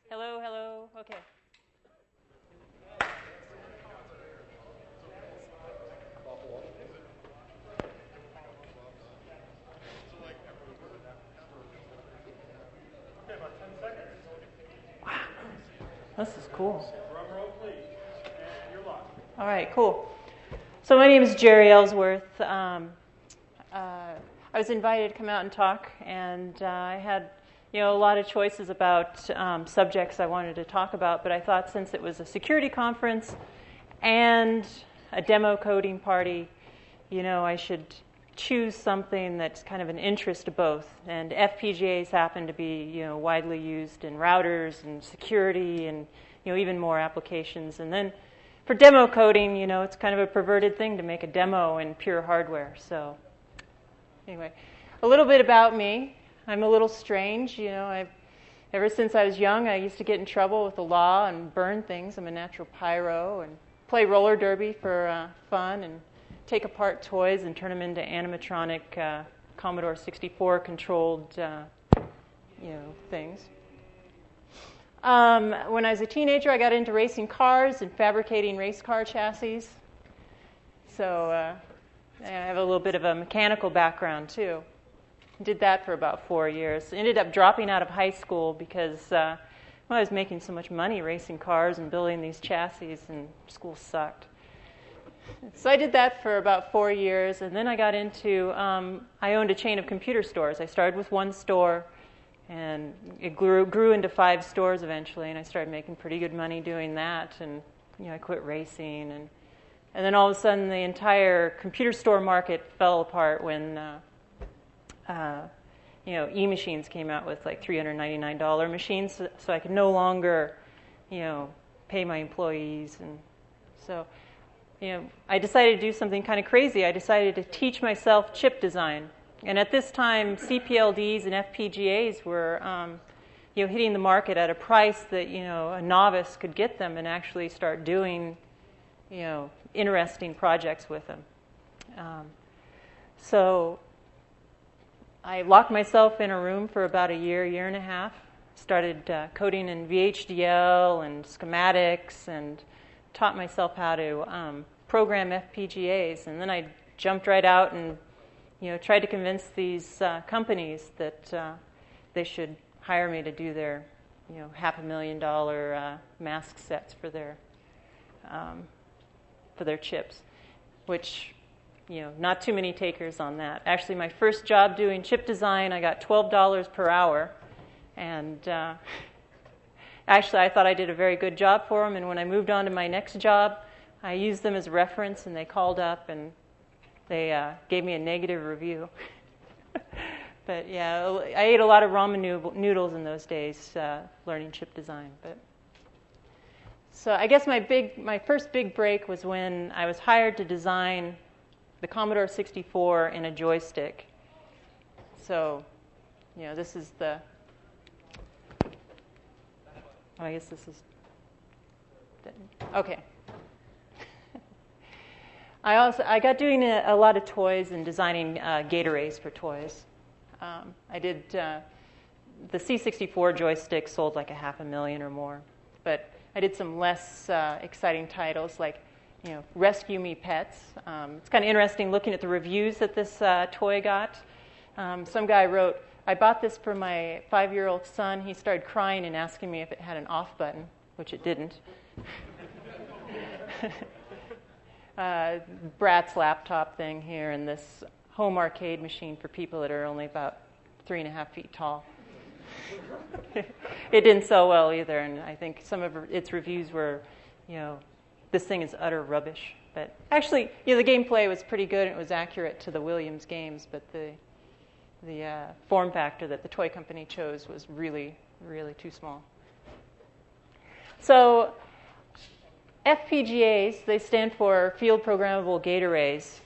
Hello, hello. Okay. About 10 seconds. Wow. This is cool. Drum roll, please. And you're live. All right, cool. So my name is Jeri Ellsworth. I was invited to come out and talk, and I had a lot of choices about subjects I wanted to talk about, but I thought since it was a security conference and a demo coding party, I should choose something that's kind of an interest to both. And FPGAs happen to be widely used in routers and security and even more applications. And then for demo coding, it's kind of a perverted thing to make a demo in pure hardware. So anyway, a little bit about me. I'm a little strange. Ever since I was young, I used to get in trouble with the law and burn things. I'm a natural pyro and play roller derby for fun and take apart toys and turn them into animatronic Commodore 64 controlled things. When I was a teenager, I got into racing cars and fabricating race car chassis. So I have a little bit of a mechanical background too. Did that for about 4 years. Ended up dropping out of high school because I was making so much money racing cars and building these chassis, and school sucked. So I did that for about 4 years, and then I got into, I owned a chain of computer stores. I started with one store, and it grew into 5 stores eventually, and I started making pretty good money doing that, and I quit racing, and then all of a sudden the entire computer store market fell apart when e-machines came out with like $399 machines, so I could no longer pay my employees, and so I decided to do something kind of crazy. I decided to teach myself chip design. And at this time, CPLDs and FPGAs were hitting the market at a price that a novice could get them and actually start doing interesting projects with them. So I locked myself in a room for about a year and a half. Started coding in VHDL and schematics and taught myself how to program FPGAs, and then I jumped right out and tried to convince these companies that they should hire me to do their $500,000 mask sets for their chips, which not too many takers on that. Actually, my first job doing chip design, I got $12 per hour, and actually, I thought I did a very good job for them, and when I moved on to my next job, I used them as a reference, and they called up, and they gave me a negative review. But yeah, I ate a lot of ramen noodles in those days learning chip design. But so I guess my first big break was when I was hired to design the Commodore 64 in a joystick. So, this is the... I guess this is... Okay. I got doing a lot of toys and designing gate arrays for toys. I did the C64 joystick sold like 500,000 or more, but I did some less exciting titles like Rescue Me Pets. It's kind of interesting looking at the reviews that this toy got. Some guy wrote, "I bought this for my 5-year-old son. He started crying and asking me if it had an off button," which it didn't. Bratz laptop thing here, and this home arcade machine for people that are only about 3.5 feet tall. It didn't sell well either, and I think some of its reviews were, this thing is utter rubbish. But actually, the gameplay was pretty good, and it was accurate to the Williams games, but the form factor that the toy company chose was really, really too small. So FPGAs, they stand for Field-Programmable Gate Arrays.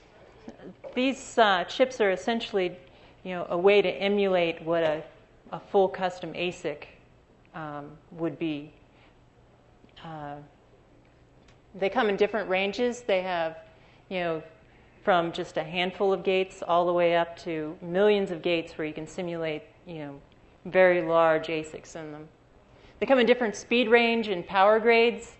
These chips are essentially, a way to emulate what a full custom ASIC would be. They come in different ranges. They have, from just a handful of gates all the way up to millions of gates where you can simulate, very large ASICs in them. They come in different speed range and power grades.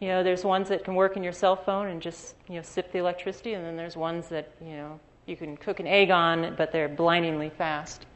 There's ones that can work in your cell phone and just, sip the electricity, and then there's ones that, you can cook an egg on, but they're blindingly fast.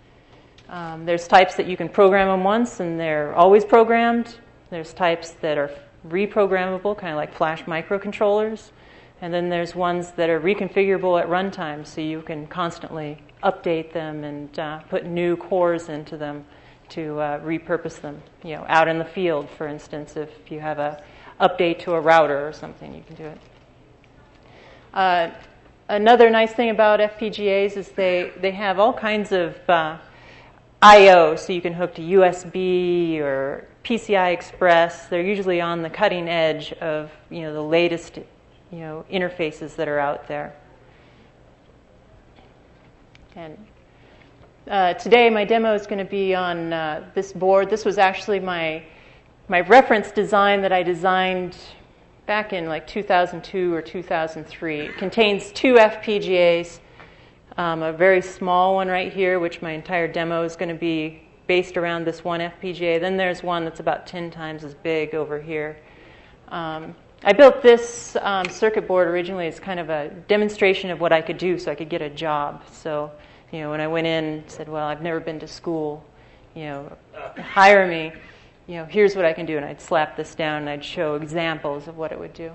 There's types that you can program them once and they're always programmed. There's types that are reprogrammable, kind of like flash microcontrollers. And then there's ones that are reconfigurable at runtime, so you can constantly update them and put new cores into them to repurpose them. Out in the field, for instance, if you have a update to a router or something, you can do it. Another nice thing about FPGAs is they have all kinds of I/O, so you can hook to USB or PCI Express. They're usually on the cutting edge of the latest interfaces that are out there. And today my demo is going to be on this board. This was actually my reference design that I designed back in like 2002 or 2003. It contains 2 FPGAs, a very small one right here, which my entire demo is going to be based around this one FPGA. Then there's one that's about 10 times as big over here. I built this circuit board originally as kind of a demonstration of what I could do so I could get a job. So, when I went in and said, well, I've never been to school, hire me, here's what I can do. And I'd slap this down and I'd show examples of what it would do.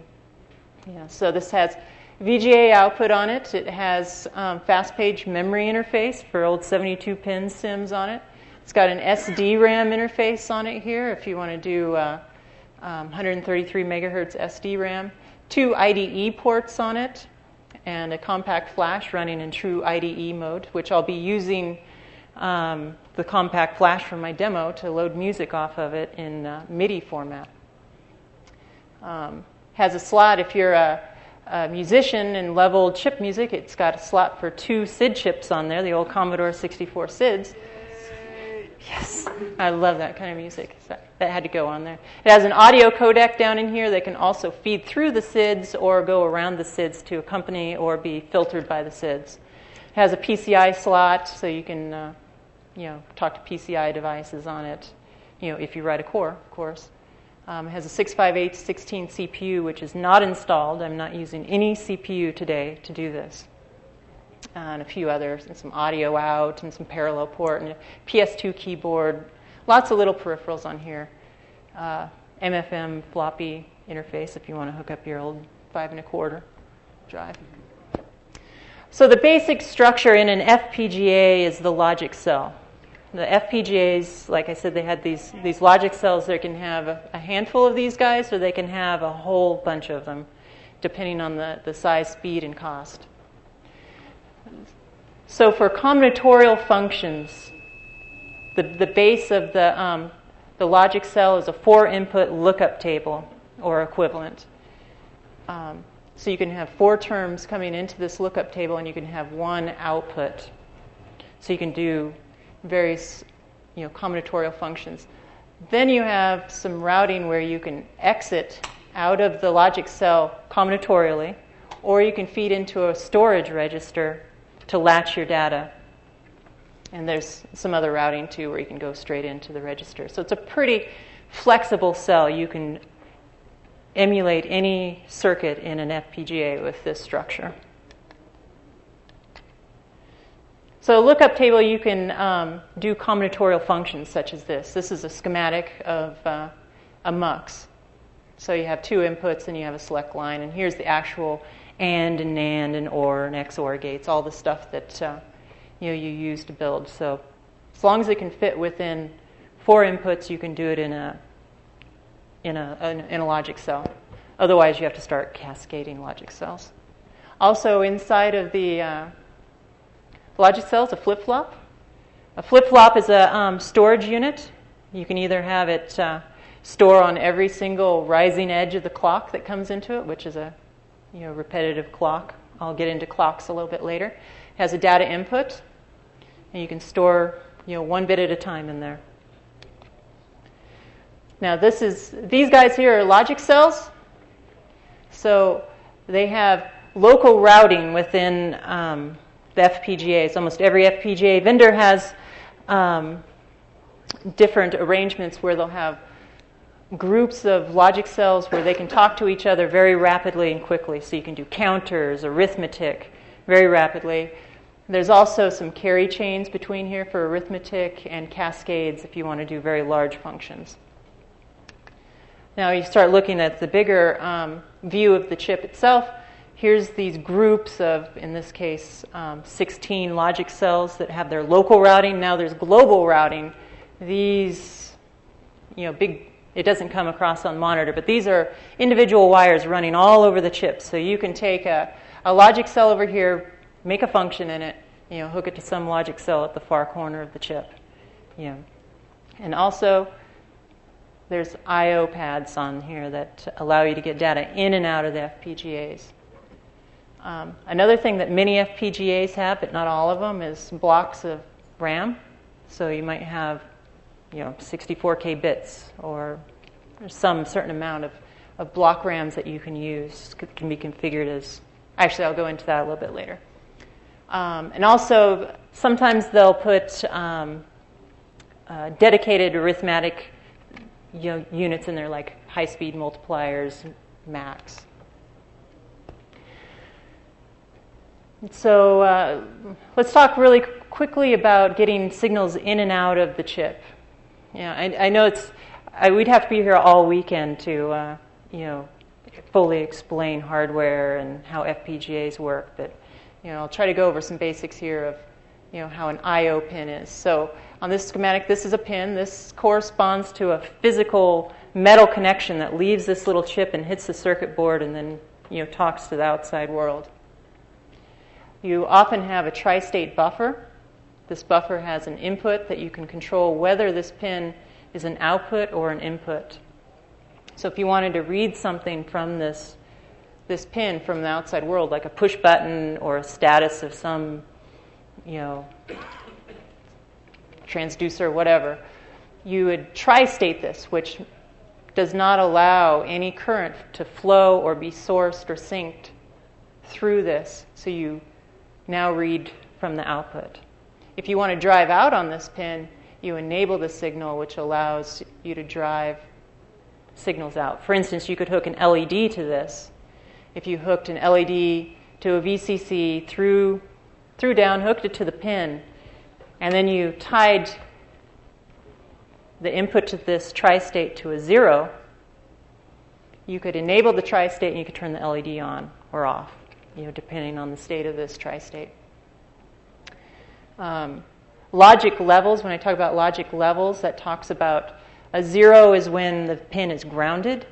So this has VGA output on it. It has fast page memory interface for old 72-pin SIMs on it. It's got an SD-RAM interface on it here if you want to do 133 megahertz SD-RAM, 2 IDE ports on it, and a compact flash running in true IDE mode, which I'll be using the compact flash from my demo to load music off of it in MIDI format. Has a slot if you're a musician and leveled chip music. It's got a slot for 2 SID chips on there, the old Commodore 64 SIDs. Yes, I love that kind of music. So that had to go on there. It has an audio codec down in here that can also feed through the SIDs or go around the SIDs to accompany or be filtered by the SIDs. It has a PCI slot, so you can talk to PCI devices on it, if you write a core, of course. It has a 65816 CPU, which is not installed. I'm not using any CPU today to do this. And a few others, and some audio out, and some parallel port, and a PS2 keyboard. Lots of little peripherals on here. MFM floppy interface if you want to hook up your old 5 1/4 drive. So the basic structure in an FPGA is the logic cell. The FPGAs, like I said, they had these logic cells. They can have a handful of these guys, or they can have a whole bunch of them, depending on the size, speed, and cost. So for combinatorial functions, the base of the logic cell is a 4-input lookup table or equivalent. So you can have 4 terms coming into this lookup table, and you can have 1 output. So you can do various combinatorial functions. Then you have some routing where you can exit out of the logic cell combinatorially, or you can feed into a storage register to latch your data. And there's some other routing, too, where you can go straight into the register. So it's a pretty flexible cell. You can emulate any circuit in an FPGA with this structure. So a lookup table, you can do combinatorial functions such as this. This is a schematic of a MUX. So you have 2 inputs and you have a select line. And here's the actual AND and NAND and OR and XOR gates, all the stuff that you use to build. So as long as it can fit within 4 inputs, you can do it in a logic cell. Otherwise, you have to start cascading logic cells. Also, inside of the logic cell is a flip-flop. A flip-flop is a storage unit. You can either have it store on every single rising edge of the clock that comes into it, which is a repetitive clock. I'll get into clocks a little bit later. It has a data input, and you can store 1 bit at a time in there. Now these guys here are logic cells. So they have local routing within the FPGAs. Almost every FPGA vendor has different arrangements where they'll have groups of logic cells where they can talk to each other very rapidly and quickly. So you can do counters, arithmetic very rapidly. There's also some carry chains between here for arithmetic and cascades if you want to do very large functions. Now you start looking at the bigger view of the chip itself. Here's these groups of, in this case, 16 logic cells that have their local routing. Now there's global routing. These, big, it doesn't come across on monitor, but these are individual wires running all over the chip. So you can take a logic cell over here, make a function in it, hook it to some logic cell at the far corner of the chip. And also, there's I/O pads on here that allow you to get data in and out of the FPGAs. Another thing that many FPGAs have, but not all of them, is blocks of RAM. So you might have 64K bits or some certain amount of block RAMs that you can use. Can be configured as, actually I'll go into that a little bit later. And also sometimes they'll put dedicated arithmetic units in there, like high-speed multipliers, max. So let's talk really quickly about getting signals in and out of the chip. I know we'd have to be here all weekend to fully explain hardware and how FPGAs work, but I'll try to go over some basics here of how an I/O pin is. So on this schematic, this is a pin. This corresponds to a physical metal connection that leaves this little chip and hits the circuit board and then talks to the outside world. You often have a tri-state buffer. This buffer has an input that you can control whether this pin is an output or an input. So if you wanted to read something from this pin from the outside world, like a push button or a status of some, transducer, whatever, you would tri-state this, which does not allow any current to flow or be sourced or synced through this. So you now read from the output. If you want to drive out on this pin, you enable the signal, which allows you to drive signals out. For instance, you could hook an LED to this. If you hooked an LED to a VCC through down, hooked it to the pin, and then you tied the input to this tri-state to a 0, you could enable the tri-state and you could turn the LED on or off, depending on the state of this tri-state. Logic levels, when I talk about logic levels, that talks about a 0 is when the pin is grounded,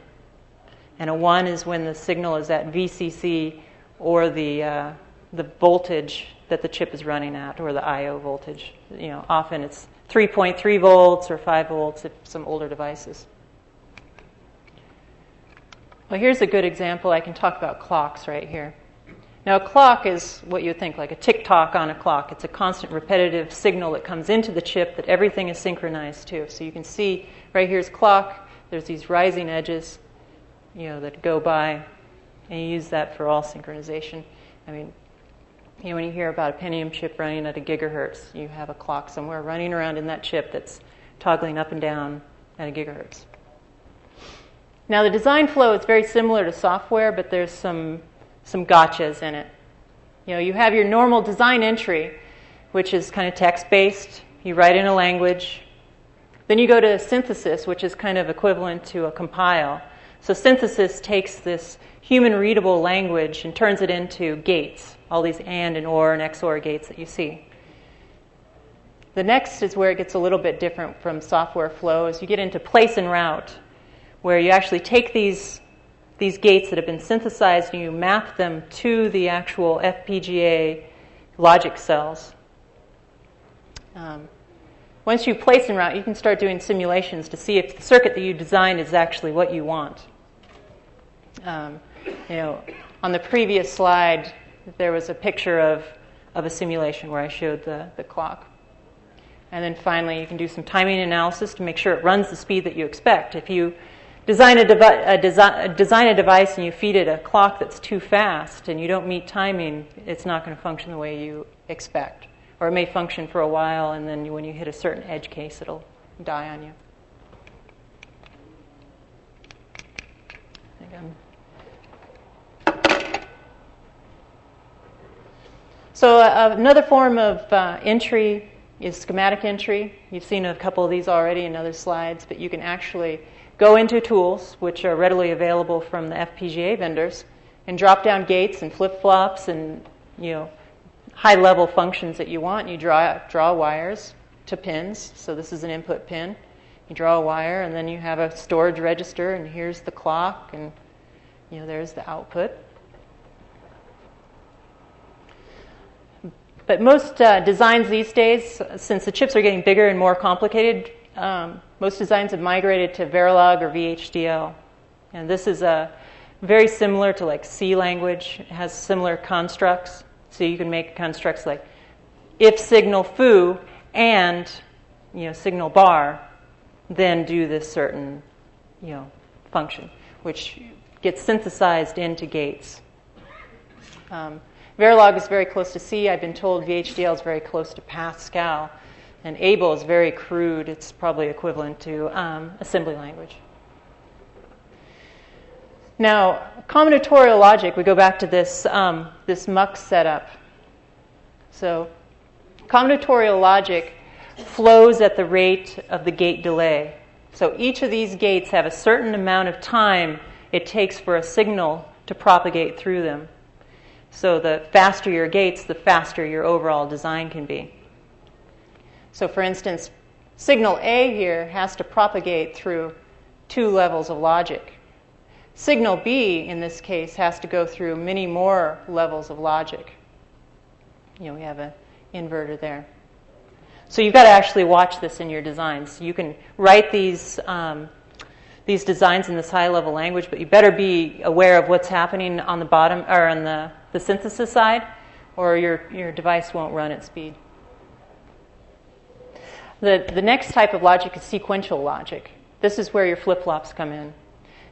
and a 1 is when the signal is at VCC or the voltage that the chip is running at, or the I/O voltage. Often it's 3.3 volts or 5 volts if some older devices. Well, here's a good example. I can talk about clocks right here. Now, a clock is what you would think, like a tick-tock on a clock. It's a constant repetitive signal that comes into the chip that everything is synchronized to. So you can see right here's clock. There's these rising edges, that go by, and you use that for all synchronization. I mean, when you hear about a Pentium chip running at a gigahertz, you have a clock somewhere running around in that chip that's toggling up and down at a gigahertz. Now, the design flow is very similar to software, but there's some gotchas in it. You have your normal design entry, which is kind of text-based. You write in a language. Then you go to synthesis, which is kind of equivalent to a compile. So synthesis takes this human-readable language and turns it into gates, all these AND and OR and XOR gates that you see. The next is where it gets a little bit different from software flow, is you get into place and route, where you actually take these gates that have been synthesized and you map them to the actual FPGA logic cells. Once you place and route, you can start doing simulations to see if the circuit that you designed is actually what you want. On the previous slide, there was a picture of a simulation where I showed the clock. And then finally, you can do some timing analysis to make sure it runs the speed that you expect. If you design a device and you feed it a clock that's too fast and you don't meet timing, it's not going to function the way you expect. Or it may function for a while, and then when you hit a certain edge case, it'll die on you. So another form of entry is schematic entry. You've seen a couple of these already in other slides, but you can actually go into tools, which are readily available from the FPGA vendors, and drop down gates and flip-flops and high-level functions that you want. You draw wires to pins. So this is an input pin. You draw a wire, and then you have a storage register, and here's the clock, and there's the output. But most designs these days, since the chips are getting bigger and more complicated, most designs have migrated to Verilog or VHDL. And this is very similar to like C language. It has similar constructs. So you can make constructs like if signal foo and signal bar, then do this certain function, which gets synthesized into gates. Verilog is very close to C. I've been told VHDL is very close to Pascal. And Able is very crude. It's probably equivalent to assembly language. Now, combinatorial logic, we go back to this MUX setup. So combinatorial logic flows at the rate of the gate delay. So each of these gates have a certain amount of time it takes for a signal to propagate through them. So the faster your gates, the faster your overall design can be. So for instance, signal A here has to propagate through 2 levels of logic. Signal B, in this case, has to go through many more levels of logic. We have an inverter there. So you've got to actually watch this in your designs. You can write these designs in this high-level language, but you better be aware of what's happening on the bottom or on the synthesis side, or your device won't run at speed. The next type of logic is sequential logic. This is where your flip-flops come in.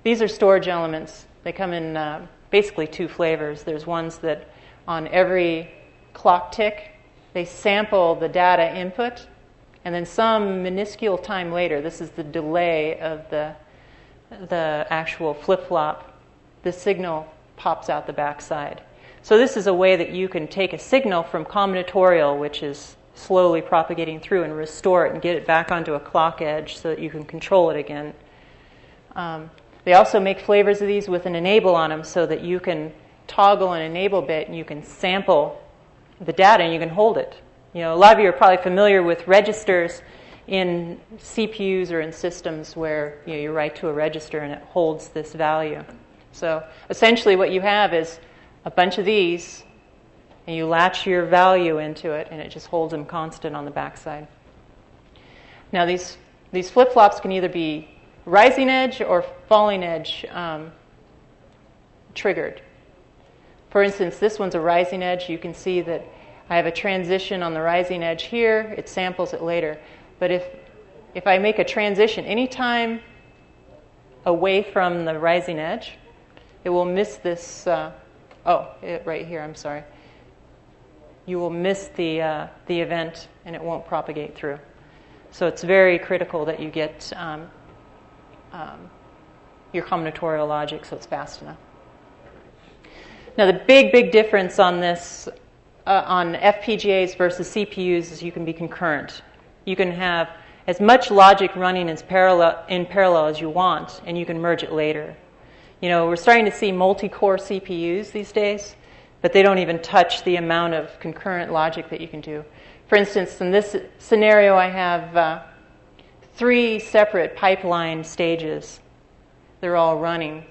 These are storage elements. They come in basically 2 flavors. There's ones that on every clock tick, they sample the data input, and then some minuscule time later, this is the delay of the actual flip-flop, the signal pops out the backside. So this is a way that you can take a signal from combinatorial, which is slowly propagating through, and restore it and get it back onto a clock edge so that you can control it again. They also make flavors of these with an enable on them so that you can toggle an enable bit and you can sample the data and you can hold it. A lot of you are probably familiar with registers in CPUs or in systems where you write to a register and it holds this value. So essentially what you have is a bunch of these, and you latch your value into it, and it just holds them constant on the backside. Now these flip-flops can either be rising edge or falling edge triggered. For instance, this one's a rising edge. You can see that I have a transition on the rising edge here. It samples it later. But if I make a transition anytime away from the rising edge, it will miss this. Right here, I'm sorry. You will miss the event, and it won't propagate through. So it's very critical that you get your combinatorial logic so it's fast enough. Now, the big difference on this, on FPGAs versus CPUs, is you can be concurrent. You can have as much logic running in parallel as you want, and you can merge it later. We're starting to see multi-core CPUs these days, but they don't even touch the amount of concurrent logic that you can do. For instance, in this scenario, I have 3 separate pipeline stages. They're all running.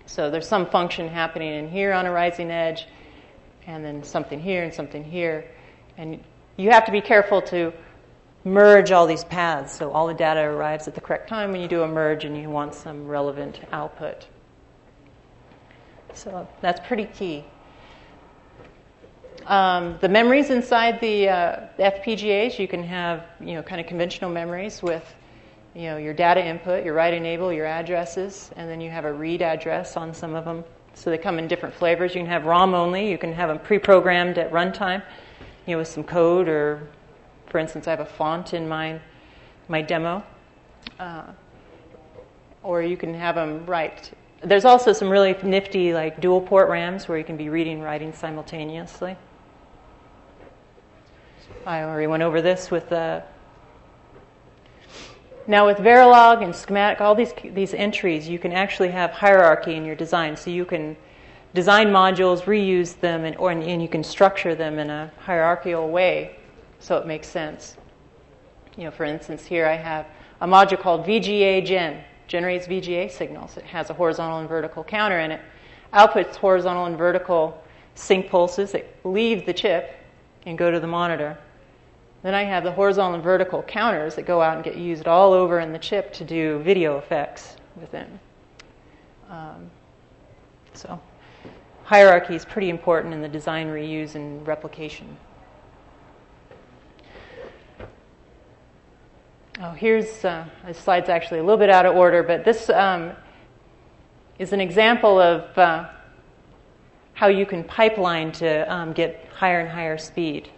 So there's some function happening in here on a rising edge, and then something here and something here. And you have to be careful to merge all these paths so all the data arrives at the correct time when you do a merge and you want some relevant output. So that's pretty key. The memories inside the FPGAs, you can have kind of conventional memories with your data input, your write enable, your addresses, and then you have a read address on some of them. So they come in different flavors. You can have ROM only. You can have them pre-programmed at runtime, with some code, or for instance, I have a font in my demo. Or you can have them write There's also some really nifty like dual port RAMs where you can be reading and writing simultaneously. I already went over this with now with Verilog and schematic, all these entries, you can actually have hierarchy in your design. So you can design modules, reuse them, and you can structure them in a hierarchical way so it makes sense. For instance, here I have a module called VGA Gen. Generates VGA signals. It has a horizontal and vertical counter in it. Outputs horizontal and vertical sync pulses that leave the chip and go to the monitor. Then I have the horizontal and vertical counters that go out and get used all over in the chip to do video effects within. So hierarchy is pretty important in the design, reuse, and replication. Oh, here's this slide's actually a little bit out of order, but this is an example of how you can pipeline to get higher and higher speed.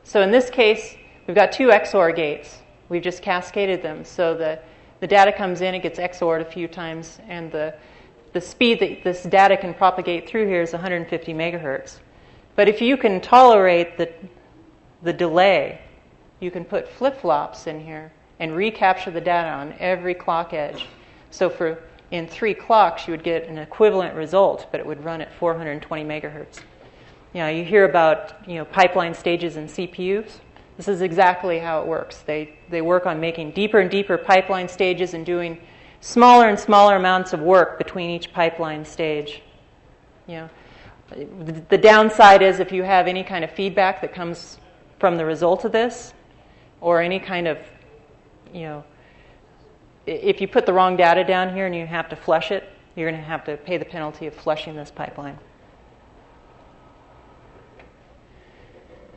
So in this case, we've got two XOR gates. We've just cascaded them. So the data comes in, it gets XOR'd a few times, and the speed that this data can propagate through here is 150 megahertz. But if you can tolerate the delay, you can put flip-flops in here and recapture the data on every clock edge. So in 3 clocks, you would get an equivalent result, but it would run at 420 megahertz. You hear about pipeline stages in CPUs. This is exactly how it works. They work on making deeper and deeper pipeline stages and doing smaller and smaller amounts of work between each pipeline stage. The downside is if you have any kind of feedback that comes from the result of this, or any kind of, if you put the wrong data down here and you have to flush it, you're going to have to pay the penalty of flushing this pipeline.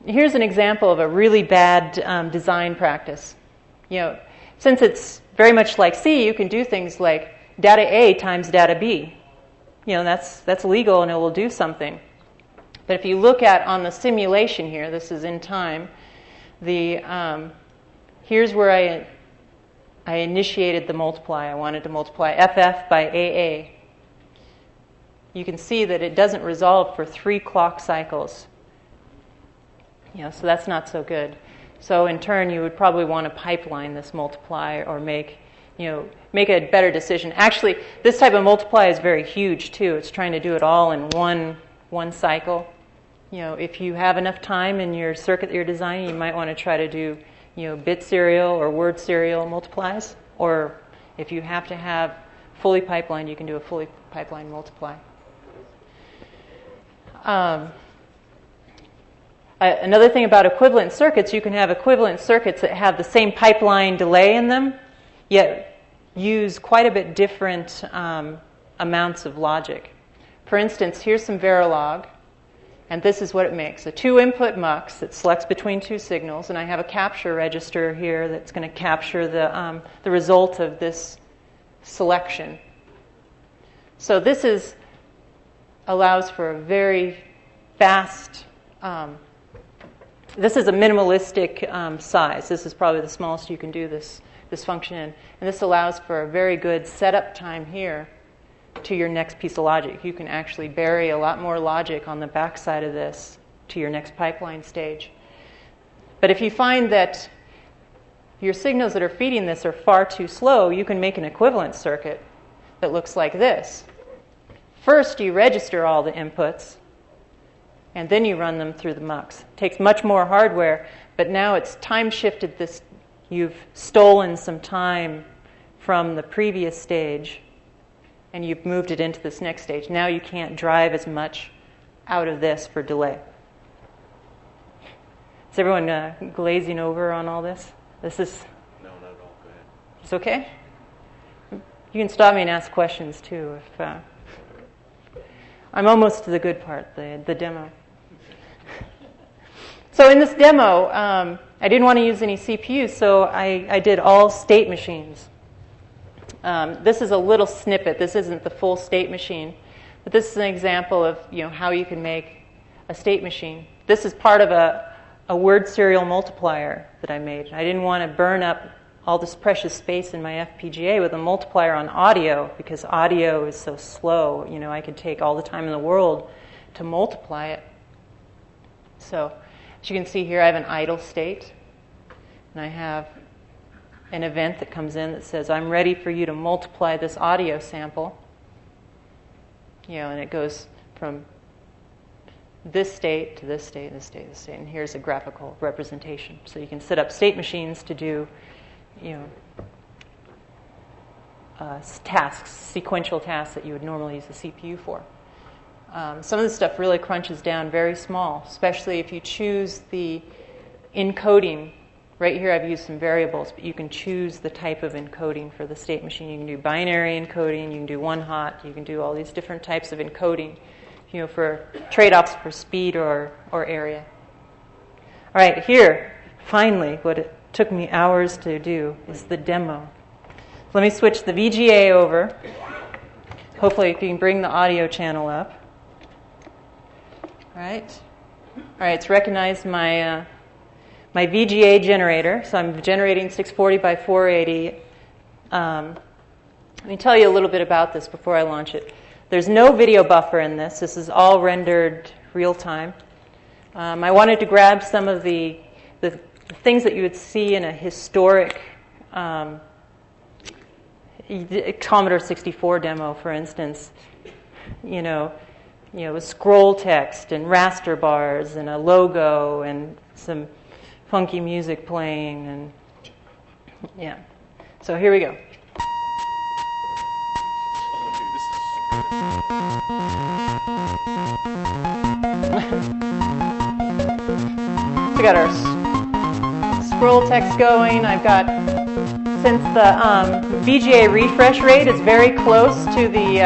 Here's an example of a really bad design practice. Since it's very much like C, you can do things like data A times data B. That's legal and it will do something. But if you look at on the simulation here, this is in time, here's where I initiated the multiply. I wanted to multiply FF by AA. You can see that it doesn't resolve for 3 clock cycles. So that's not so good. So in turn, you would probably want to pipeline this multiply or make a better decision. Actually, this type of multiply is very huge too. It's trying to do it all in one cycle. If you have enough time in your circuit that you're designing, you might want to try to do bit serial or word serial multiplies. Or if you have to have fully pipelined, you can do a fully pipelined multiply. Another thing about equivalent circuits, you can have equivalent circuits that have the same pipeline delay in them, yet use quite a bit different amounts of logic. For instance, here's some Verilog, and this is what it makes. A 2-input mux that selects between 2 signals, and I have a capture register here that's going to capture the result of this selection. So this allows for a very fast. This is a minimalistic size. This is probably the smallest you can do this function in. And this allows for a very good setup time here to your next piece of logic. You can actually bury a lot more logic on the backside of this to your next pipeline stage. But if you find that your signals that are feeding this are far too slow, you can make an equivalent circuit that looks like this. First, you register all the inputs, and then you run them through the mux. It takes much more hardware, but now it's time shifted this. You've stolen some time from the previous stage, and you've moved it into this next stage. Now you can't drive as much out of this for delay. Is everyone glazing over on all this? This is... No, not at all. Go ahead. It's okay? You can stop me and ask questions, too. I'm almost to the good part, the demo. So in this demo, I didn't want to use any CPUs, so I did all state machines. This is a little snippet. This isn't the full state machine, but this is an example of how you can make a state machine. This is part of a word serial multiplier that I made. I didn't want to burn up all this precious space in my FPGA with a multiplier on audio, because audio is so slow. I could take all the time in the world to multiply it. So as you can see here, I have an idle state, and I have an event that comes in that says, I'm ready for you to multiply this audio sample. And it goes from this state to this state, this state, this state, and here's a graphical representation. So you can set up state machines to do, tasks, sequential tasks that you would normally use the CPU for. Some of this stuff really crunches down very small, especially if you choose the encoding. Right here I've used some variables, but you can choose the type of encoding for the state machine. You can do binary encoding, you can do one-hot, you can do all these different types of encoding, for trade-offs for speed or area. All right, here, finally, what it took me hours to do is the demo. Let me switch the VGA over. Hopefully, if you can bring the audio channel up. All right, it's recognized my VGA generator. So I'm generating 640 by 480. Let me tell you a little bit about this before I launch it. There's no video buffer in this. This is all rendered real time. I wanted to grab some of the things that you would see in a historic Commodore 64 demo, for instance. With scroll text and raster bars and a logo and some funky music playing, and so here we go. We got our scroll text going. I've got, since the VGA refresh rate is very close to the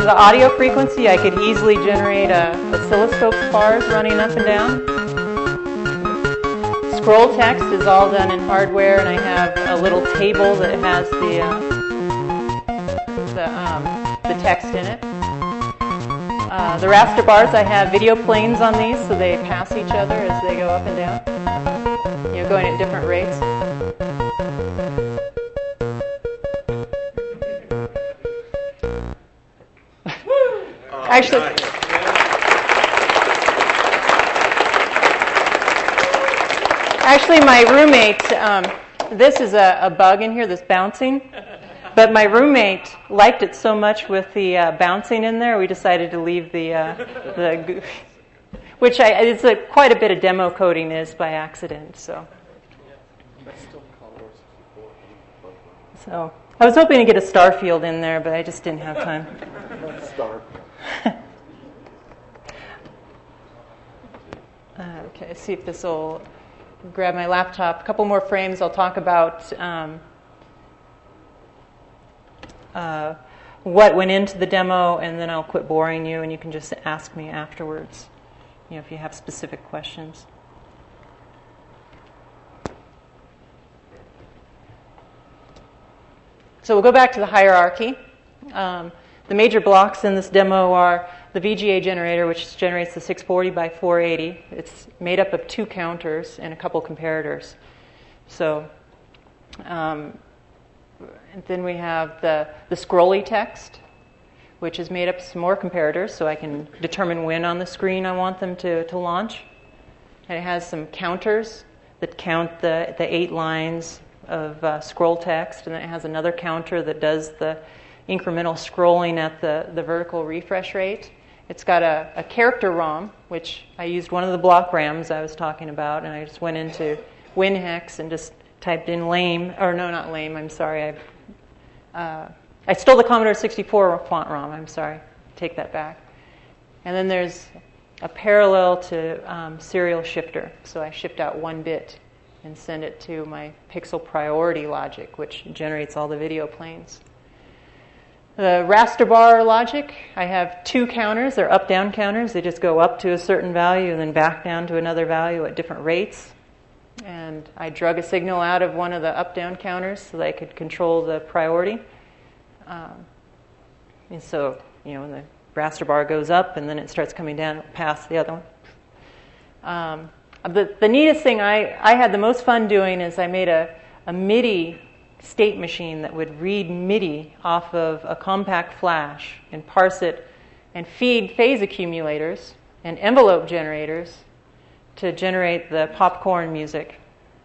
audio frequency, I could easily generate oscilloscope bars running up and down. Scroll text is all done in hardware, and I have a little table that has the text in it. The raster bars, I have video planes on these, so they pass each other as they go up and down, going at different rates. Actually, my roommate, this is a bug in here, this bouncing. But my roommate liked it so much with the bouncing in there, we decided to leave the which it's quite a bit of demo coding is by accident. So I was hoping to get a star field in there, but I just didn't have time. Star. Okay, see if this will grab my laptop. A couple more frames. I'll talk about what went into the demo, and then I'll quit boring you, and you can just ask me afterwards, if you have specific questions. So we'll go back to the hierarchy. The major blocks in this demo are the VGA generator, which generates the 640 by 480. It's made up of 2 counters and a couple comparators. So and then we have the scrolly text, which is made up of some more comparators, so I can determine when on the screen I want them to launch. And it has some counters that count the 8 lines of scroll text, and then it has another counter that does the incremental scrolling at the vertical refresh rate. It's got a character ROM, which I used one of the block RAMs I was talking about, and I just went into WinHex and just typed in lame, or no, not lame, I'm sorry. I stole the Commodore 64 font ROM, I'm sorry. Take that back. And then there's a parallel to serial shifter. So I shift out 1 bit and send it to my pixel priority logic, which generates all the video planes. The raster bar logic, I have 2 counters. They're up-down counters. They just go up to a certain value and then back down to another value at different rates. And I drug a signal out of one of the up-down counters so that I could control the priority. And so, when the raster bar goes up and then it starts coming down past the other one. The neatest thing I had the most fun doing is I made a a MIDI state machine that would read MIDI off of a compact flash and parse it and feed phase accumulators and envelope generators to generate the popcorn music.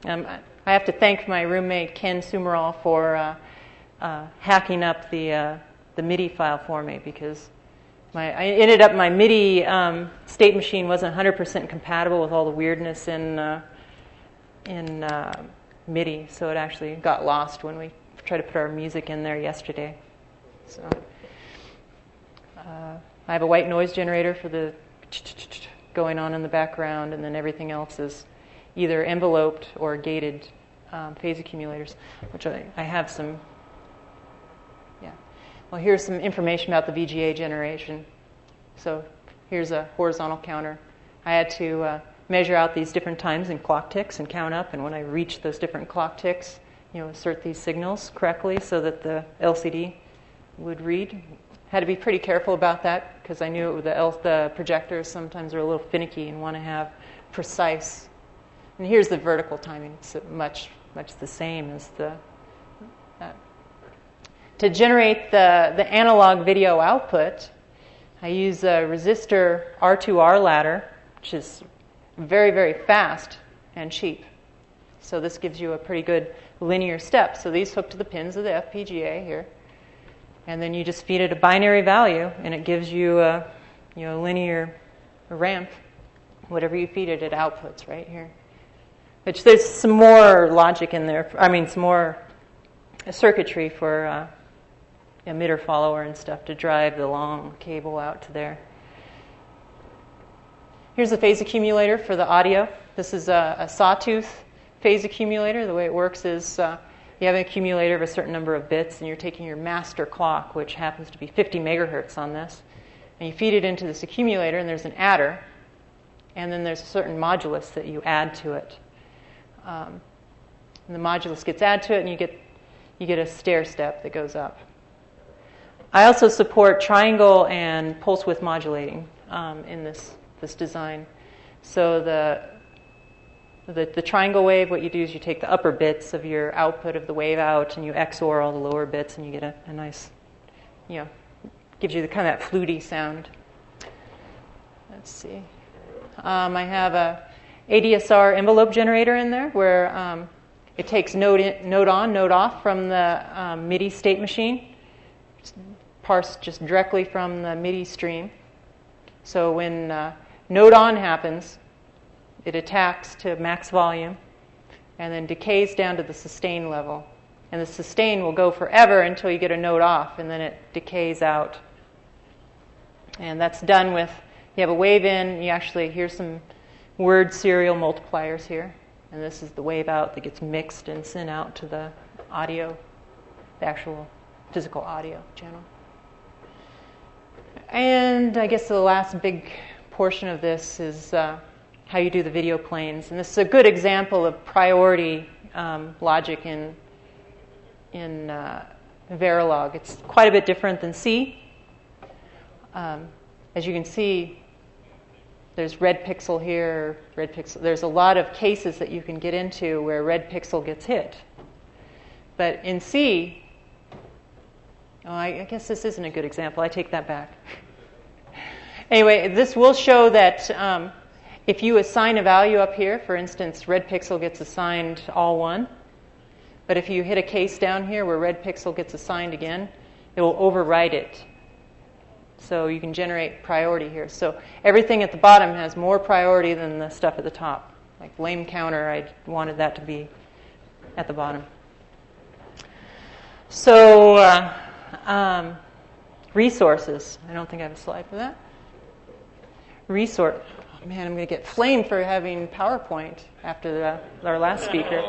I have to thank my roommate Ken Sumerall for hacking up the MIDI file for me, because I ended up my MIDI state machine wasn't 100% compatible with all the weirdness in MIDI, so it actually got lost when we tried to put our music in there yesterday. So I have a white noise generator for the going on in the background, and then everything else is either enveloped or gated phase accumulators, which I have some. Yeah. Well, here's some information about the VGA generation. So here's a horizontal counter. I had to measure out these different times in clock ticks and count up, and when I reached those different clock ticks, assert these signals correctly so that the LCD would read. Had to be pretty careful about that because I knew the projectors sometimes are a little finicky and want to have precise. And here's the vertical timing. It's much the same as that. To generate the analog video output, I use a resistor R2R ladder, which is very, very fast and cheap. So this gives you a pretty good linear step. So these hook to the pins of the FPGA here. And then you just feed it a binary value, and it gives you a linear ramp. Whatever you feed it, it outputs right here. Which there's some more logic in there. Some more circuitry for emitter follower and stuff to drive the long cable out to there. Here's a phase accumulator for the audio. This is a sawtooth phase accumulator. The way it works is you have an accumulator of a certain number of bits, and you're taking your master clock, which happens to be 50 megahertz on this, and you feed it into this accumulator, and there's an adder, and then there's a certain modulus that you add to it. And the modulus gets added to it, and you get a stair step that goes up. I also support triangle and pulse width modulating in this design. So the triangle wave, what you do is you take the upper bits of your output of the wave out, and you XOR all the lower bits, and you get a nice, gives you the kind of that fluty sound. Let's see. I have a ADSR envelope generator in there where it takes node on, node off from the MIDI state machine, parsed just directly from the MIDI stream. So when node on happens, it attacks to max volume and then decays down to the sustain level. And the sustain will go forever until you get a node off, and then it decays out. And that's done with, you have a wave in, here's some word serial multipliers here. And this is the wave out that gets mixed and sent out to the audio, the actual physical audio channel. And I guess the last big portion of this is how you do the video planes. And this is a good example of priority logic in Verilog. It's quite a bit different than C. As you can see, there's red pixel here, red pixel. There's a lot of cases that you can get into where red pixel gets hit. But in C, I guess this isn't a good example. I take that back. Anyway, this will show that if you assign a value up here, for instance, red pixel gets assigned all 1. But if you hit a case down here where red pixel gets assigned again, it will overwrite it. So you can generate priority here. So everything at the bottom has more priority than the stuff at the top. Like lame counter, I wanted that to be at the bottom. So resources. I don't think I have a slide for that. Oh, man, I'm going to get flamed for having PowerPoint after our last speaker.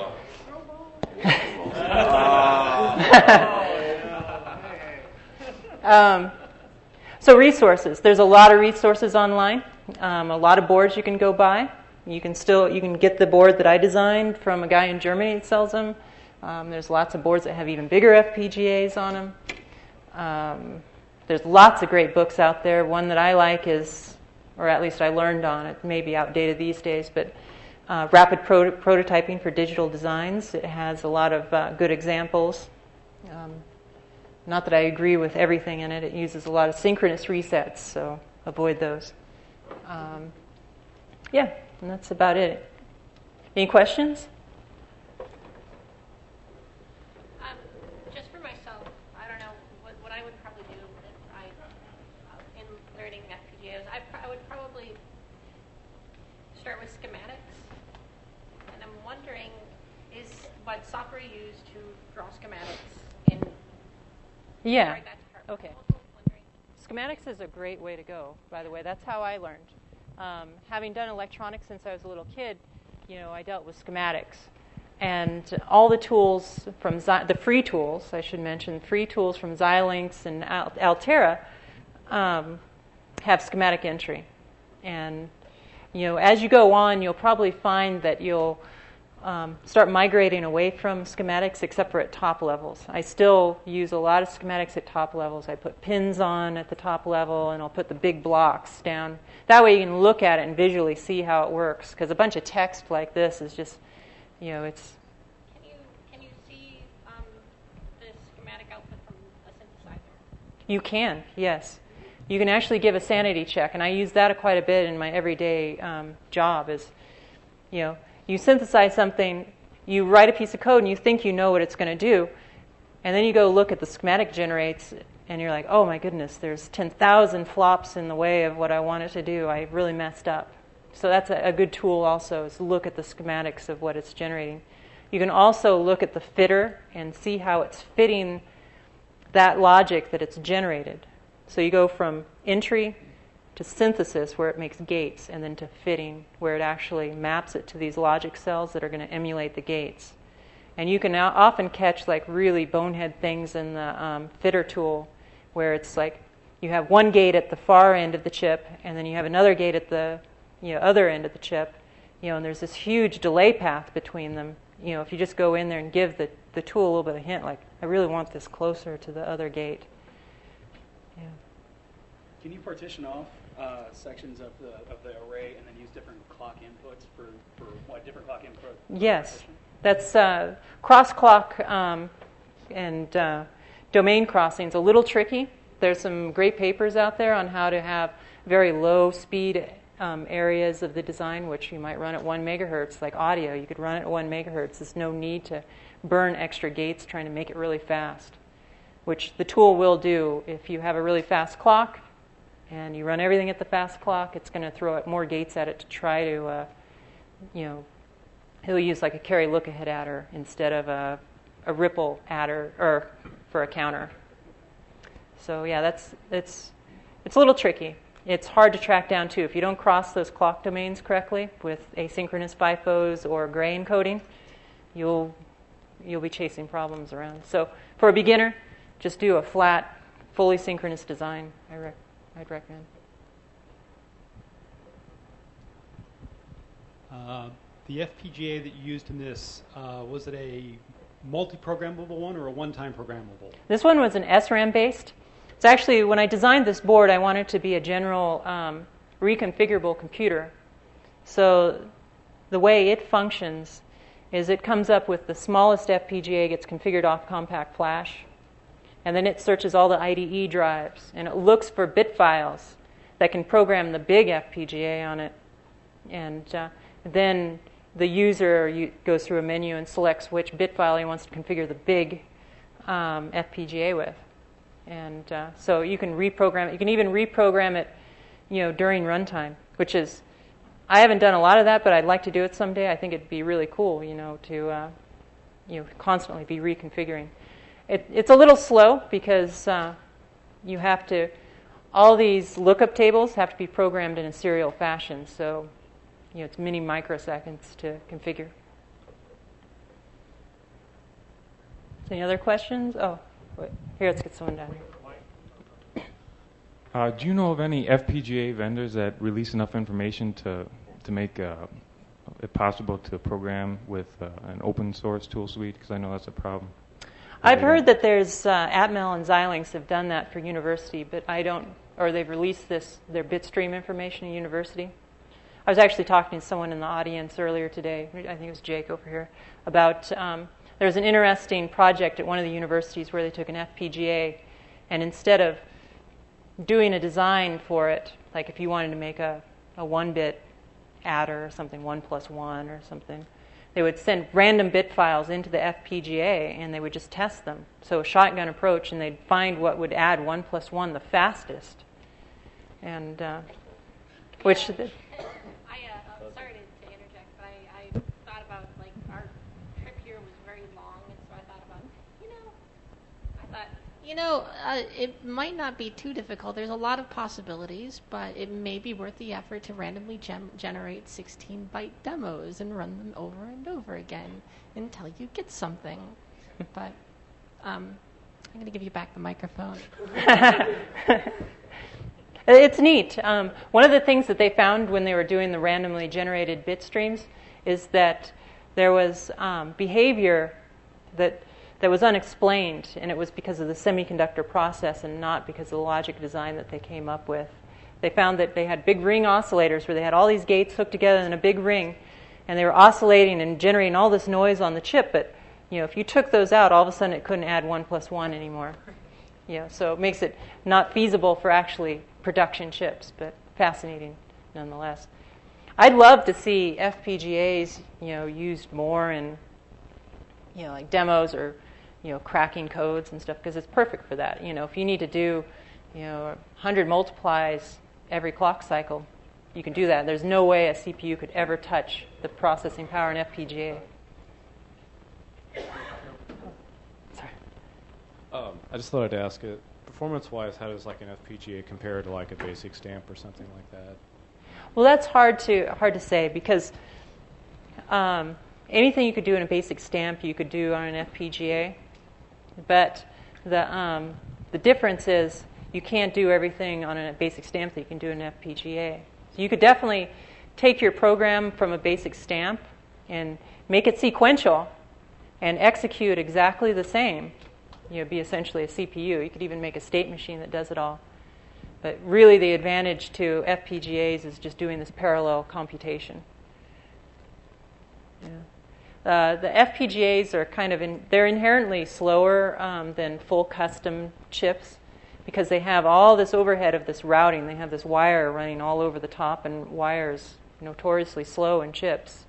So resources. There's a lot of resources online. A lot of boards you can go buy. You can get the board that I designed from a guy in Germany that sells them. There's lots of boards that have even bigger FPGAs on them. There's lots of great books out there. One that I like is, or at least I learned on, it may be outdated these days, but rapid prototyping for digital designs. It has a lot of good examples. Not that I agree with everything in it. It uses a lot of synchronous resets, so avoid those. Yeah, and that's about it. Any questions? Just for myself, I don't know what I would probably do if I, in learning FPGAs, I would probably start with schematics. And I'm wondering, is what software used to draw schematics in? Yeah. Okay. Schematics is a great way to go, by the way. That's how I learned. Having done electronics since I was a little kid, I dealt with schematics. And all the tools from the free tools, I should mention, free tools from Xilinx and Altera have schematic entry. And, as you go on, you'll probably find that you'll start migrating away from schematics, except for at top levels. I still use a lot of schematics at top levels. I put pins on at the top level, and I'll put the big blocks down. That way you can look at it and visually see how it works, because a bunch of text like this is just, it's... Can you see the schematic output from a synthesizer? You can, yes. You can actually give a sanity check, and I use that quite a bit in my everyday job. Is, you synthesize something, you write a piece of code, and you think you know what it's going to do, and then you go look at the schematic generates, and you're like, oh my goodness, there's 10,000 flops in the way of what I wanted to do. I really messed up. So that's a good tool also, is to look at the schematics of what it's generating. You can also look at the fitter and see how it's fitting that logic that it's generated. So you go from entry to synthesis, where it makes gates, and then to fitting, where it actually maps it to these logic cells that are going to emulate the gates. And you can now often catch like really bonehead things in the fitter tool, where it's like you have one gate at the far end of the chip, and then you have another gate at the other end of the chip, and there's this huge delay path between them. If you just go in there and give the tool a little bit of a hint, like, I really want this closer to the other gate. Yeah. Can you partition off sections of the array and then use different clock inputs for what different clock input? Yes, that's cross-clock and domain crossing is a little tricky. There's some great papers out there on how to have very low speed areas of the design, which you might run at 1 megahertz, like audio. You could run it at 1 megahertz. There's no need to burn extra gates trying to make it really fast, which the tool will do. If you have a really fast clock and you run everything at the fast clock, it's going to throw more gates at it to try to, he'll use like a carry look-ahead adder instead of a ripple adder or for a counter. So yeah, it's a little tricky. It's hard to track down too. If you don't cross those clock domains correctly with asynchronous FIFOs or gray encoding, you'll be chasing problems around. So for a beginner, just do a flat, fully synchronous design. I'd recommend. The FPGA that you used in this, was it a multi-programmable one or a one-time programmable? This one was an SRAM based. It's actually, when I designed this board, I wanted it to be a general reconfigurable computer. So the way it functions is it comes up with the smallest FPGA, gets configured off compact flash, and then it searches all the IDE drives, and it looks for bit files that can program the big FPGA on it. And then the user goes through a menu and selects which bit file he wants to configure the big FPGA with. And so you can reprogram it. You can even reprogram it, during runtime, which is, I haven't done a lot of that, but I'd like to do it someday. I think it'd be really cool, to constantly be reconfiguring. It's a little slow because you have to, all these lookup tables have to be programmed in a serial fashion. So, it's many microseconds to configure. Any other questions? Oh, wait. Here, let's get someone down here. Do you know of any FPGA vendors that release enough information to make it possible to program with an open source tool suite? Because I know that's a problem. I've heard that there's Atmel and Xilinx have done that for university, but I don't, or they've released their bitstream information in university. I was actually talking to someone in the audience earlier today, I think it was Jake over here, about there was an interesting project at one of the universities where they took an FPGA, and instead of doing a design for it, like if you wanted to make a 1-bit adder or something, 1+1 or something, they would send random bit files into the FPGA and they would just test them. So a shotgun approach, and they'd find what would add 1+1 the fastest. And which... sorry to interject, but I thought about, like, our trip here was very long, and so I thought about, it might not be too difficult. There's a lot of possibilities, but it may be worth the effort to randomly generate 16-byte demos and run them over and over again until you get something. But I'm going to give you back the microphone. It's neat. One of the things that they found when they were doing the randomly generated bit streams is that there was behavior that was unexplained, and it was because of the semiconductor process and not because of the logic design that they came up with. They found that they had big ring oscillators where they had all these gates hooked together in a big ring, and they were oscillating and generating all this noise on the chip, but if you took those out, all of a sudden it couldn't add 1+1 anymore. So it makes it not feasible for actually production chips, but fascinating nonetheless. I'd love to see FPGAs, used more in, like demos or, cracking codes and stuff, because it's perfect for that. If you need to do, 100 multiplies every clock cycle, you can do that. There's no way a CPU could ever touch the processing power in FPGA. Sorry. I just thought I'd ask it. Performance-wise, how does like an FPGA compare to like a basic stamp or something like that? Well, that's hard to say, because anything you could do in a basic stamp, you could do on an FPGA. But the difference is you can't do everything on a basic stamp that you can do in an FPGA. So you could definitely take your program from a basic stamp and make it sequential and execute exactly the same. Be essentially a CPU. You could even make a state machine that does it all. But really the advantage to FPGAs is just doing this parallel computation. The FPGAs are they're inherently slower than full custom chips, because they have all this overhead of this routing. They have this wire running all over the top, and wire is notoriously slow in chips.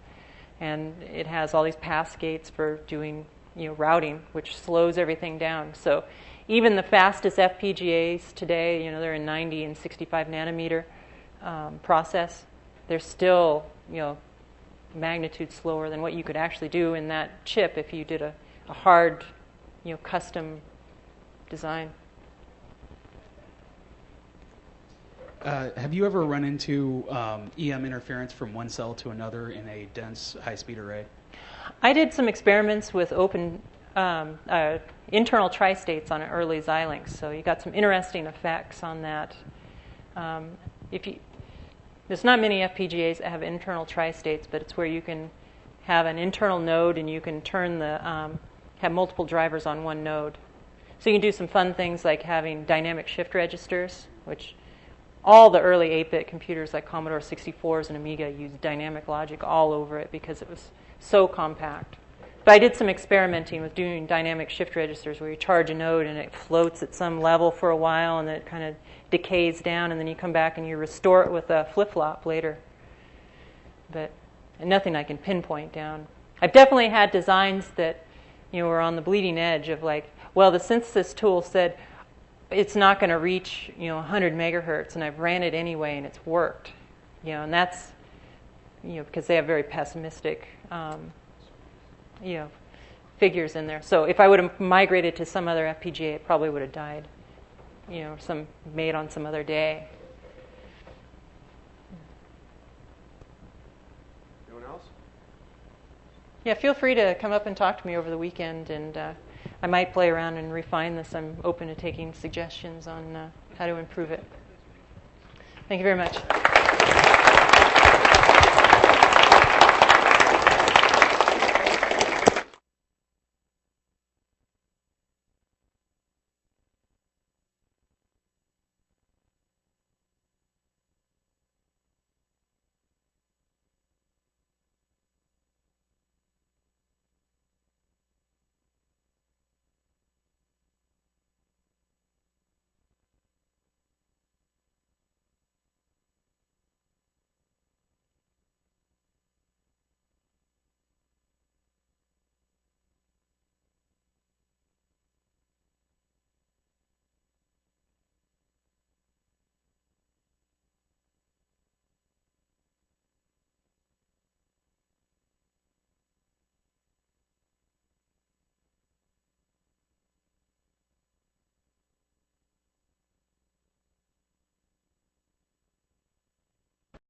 And it has all these pass gates for doing routing, which slows everything down. So even the fastest FPGAs today, they're in 90 and 65 nanometer process. They're still, magnitude slower than what you could actually do in that chip if you did a hard, custom design. Have you ever run into EM interference from one cell to another in a dense high-speed array? I did some experiments with open internal tri-states on an early Xilinx, so you got some interesting effects on that. There's not many FPGAs that have internal tri-states, but it's where you can have an internal node and you can turn have multiple drivers on one node. So you can do some fun things like having dynamic shift registers, which all the early 8-bit computers like Commodore 64s and Amiga used dynamic logic all over it because it was so compact. But I did some experimenting with doing dynamic shift registers where you charge a node and it floats at some level for a while and then it kind of decays down, and then you come back and you restore it with a flip-flop later. But nothing I can pinpoint down. I've definitely had designs that were on the bleeding edge of the synthesis tool said it's not going to reach 100 megahertz, and I've ran it anyway and it's worked. And that's because they have very pessimistic figures in there. So if I would have migrated to some other FPGA, it probably would have died. Some made on some other day. Anyone else? Yeah, feel free to come up and talk to me over the weekend, and I might play around and refine this. I'm open to taking suggestions on how to improve it. Thank you very much.